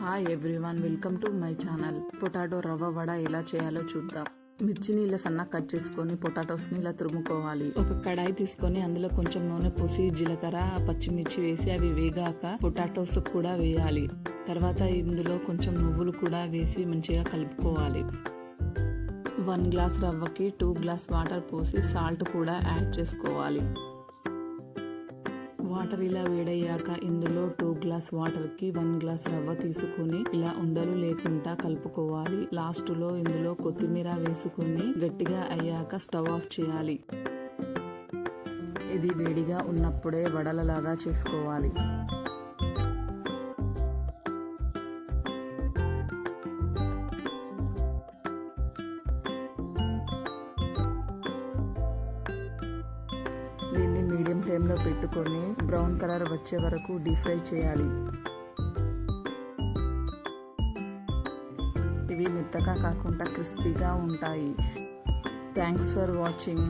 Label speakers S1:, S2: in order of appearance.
S1: Hi everyone, welcome to my channel. Potato రవ్వ వడ ఎలా చేయాలో చూద్దాం. మిర్చిని ఇలా సన్నగా కట్ చేసుకొని పొటాటోస్ని ఇలా తురుముకోవాలి. ఒక కడాయి తీసుకొని అందులో కొంచెం నూనె పోసి జీలకర్ర, పచ్చిమిర్చి వేసి అవి వేగాక పొటాటోస్ కూడా వేయాలి. తర్వాత ఇందులో కొంచెం నువ్వులు కూడా వేసి మంచిగా కలుపుకోవాలి. 1 గ్లాస్ రవ్వకి 2 గ్లాస్ వాటర్ పోసి సాల్ట్ కూడా యాడ్ చేసుకోవాలి. వాటర్ ఇలా వేడయ్యాక ఇందులో 2 గ్లాస్ వాటర్ కి 1 గ్లాస్ రవ్వ తీసుకొని ఇలా ఉండలు లేకుండా కలుపుకోవాలి. లాస్ట్ లో ఇందులో కొత్తిమీర వేసుకొని గట్టిగా అయ్యాక స్టవ్ ఆఫ్ చేయాలి. ఇది వేడిగా ఉన్నప్పుడే వడలలాగా చేసుకోవాలి. దీన్ని మీడియం ఫ్లేమ్లో పెట్టుకొని బ్రౌన్ కలర్ వచ్చే వరకు డీప్ ఫ్రై చేయాలి. ఇవి మెత్తగా కాకుండా క్రిస్పీగా ఉంటాయి. Thanks for watching.